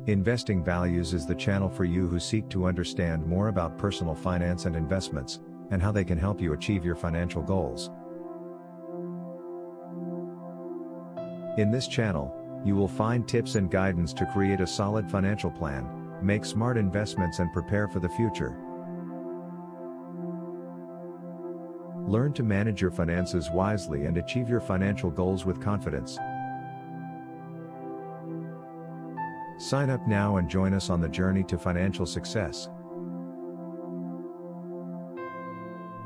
Investing Values is the channel for you who seek to understand more about personal finance and investments, and how they can help you achieve your financial goals. In this channel, you will find tips and guidance to create a solid financial plan, make smart investments and prepare for the future. Learn to manage your finances wisely and achieve your financial goals with confidence. Sign up now and join us on the journey to financial success.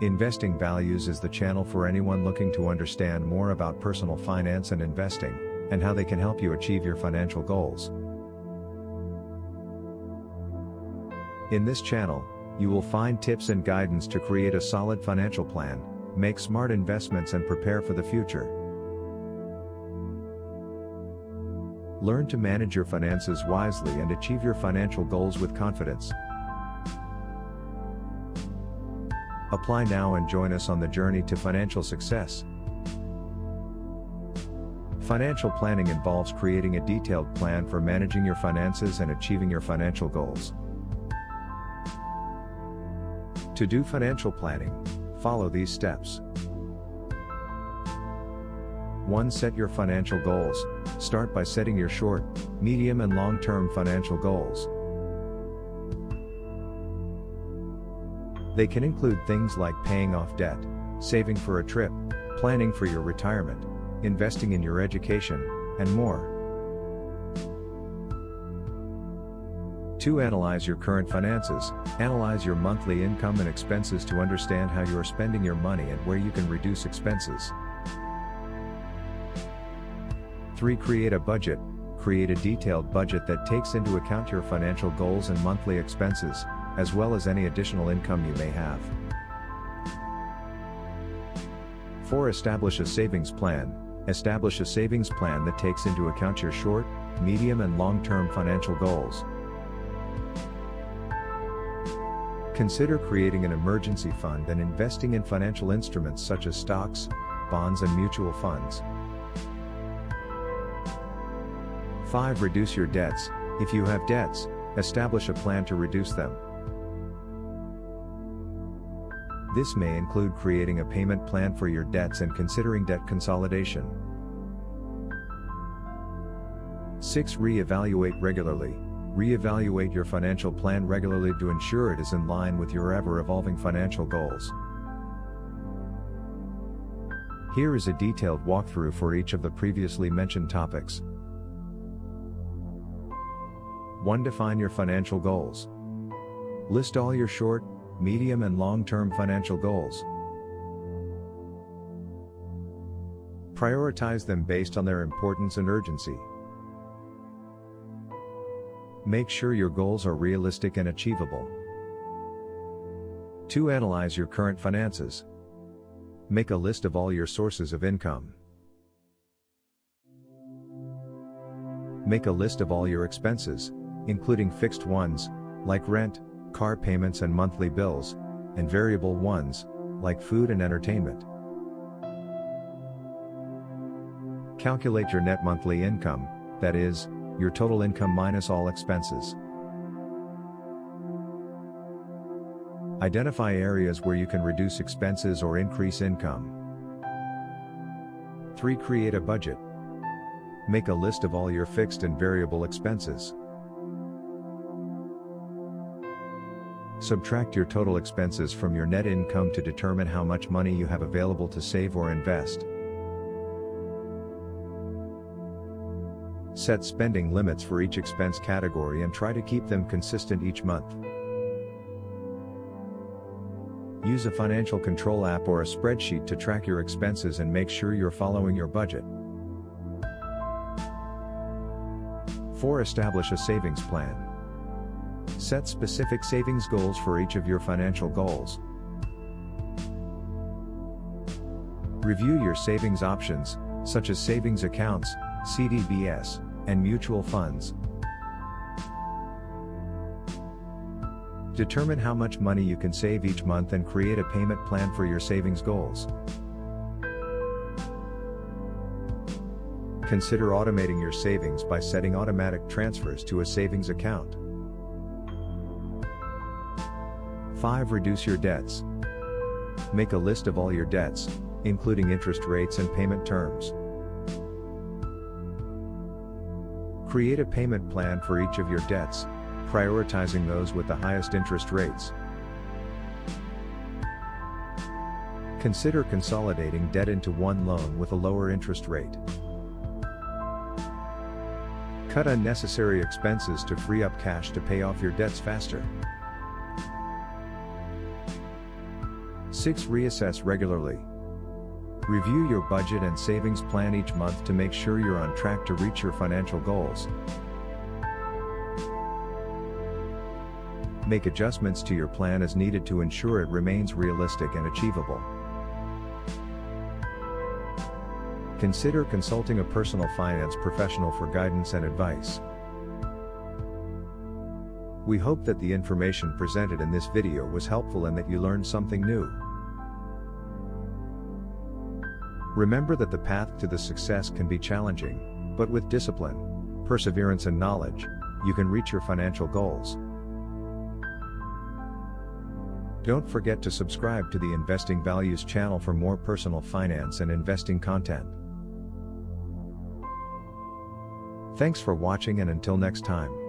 Investing Values is the channel for anyone looking to understand more about personal finance and investing, and how they can help you achieve your financial goals. In this channel, you will find tips and guidance to create a solid financial plan, make smart investments and prepare for the future. Learn to manage your finances wisely and achieve your financial goals with confidence. Apply now and join us on the journey to financial success. Financial planning involves creating a detailed plan for managing your finances and achieving your financial goals. To do financial planning, follow these steps. 1. Set your financial goals. Start by setting your short, medium and long-term financial goals. They can include things like paying off debt, saving for a trip, planning for your retirement, investing in your education, and more. 2. Analyze your current finances. Analyze your monthly income and expenses to understand how you are spending your money and where you can reduce expenses. 3. Create a budget. Create a detailed budget that takes into account your financial goals and monthly expenses, as well as any additional income you may have. 4. Establish a savings plan. Establish a savings plan that takes into account your short, medium and long-term financial goals. Consider creating an emergency fund and investing in financial instruments such as stocks, bonds and mutual funds. 5. Reduce your debts. If you have debts, establish a plan to reduce them. This may include creating a payment plan for your debts and considering debt consolidation. 6. Reevaluate regularly. Reevaluate your financial plan regularly to ensure it is in line with your ever-evolving financial goals. Here is a detailed walkthrough for each of the previously mentioned topics. 1. Define your financial goals. List all your short, medium and long-term financial goals. Prioritize them based on their importance and urgency. Make sure your goals are realistic and achievable. 2. Analyze your current finances. Make a list of all your sources of income. Make a list of all your expenses, including fixed ones, like rent, car payments and monthly bills, and variable ones, like food and entertainment. Calculate your net monthly income, that is, your total income minus all expenses. Identify areas where you can reduce expenses or increase income. 3. Create a budget. Make a list of all your fixed and variable expenses. Subtract your total expenses from your net income to determine how much money you have available to save or invest. Set spending limits for each expense category and try to keep them consistent each month. Use a financial control app or a spreadsheet to track your expenses and make sure you're following your budget. 4. Establish a savings plan. Set specific savings goals for each of your financial goals. Review your savings options, such as savings accounts, CDBs, and mutual funds. Determine how much money you can save each month and create a payment plan for your savings goals. Consider automating your savings by setting automatic transfers to a savings account. 5. Reduce your debts. Make a list of all your debts, including interest rates and payment terms. Create a payment plan for each of your debts, prioritizing those with the highest interest rates. Consider consolidating debt into one loan with a lower interest rate. Cut unnecessary expenses to free up cash to pay off your debts faster. 6. Reassess regularly. Review your budget and savings plan each month to make sure you're on track to reach your financial goals. Make adjustments to your plan as needed to ensure it remains realistic and achievable. Consider consulting a personal finance professional for guidance and advice. We hope that the information presented in this video was helpful and that you learned something new. Remember that the path to the success can be challenging, but with discipline, perseverance and knowledge, you can reach your financial goals. Don't forget to subscribe to the Investing Values channel for more personal finance and investing content. Thanks for watching, and until next time.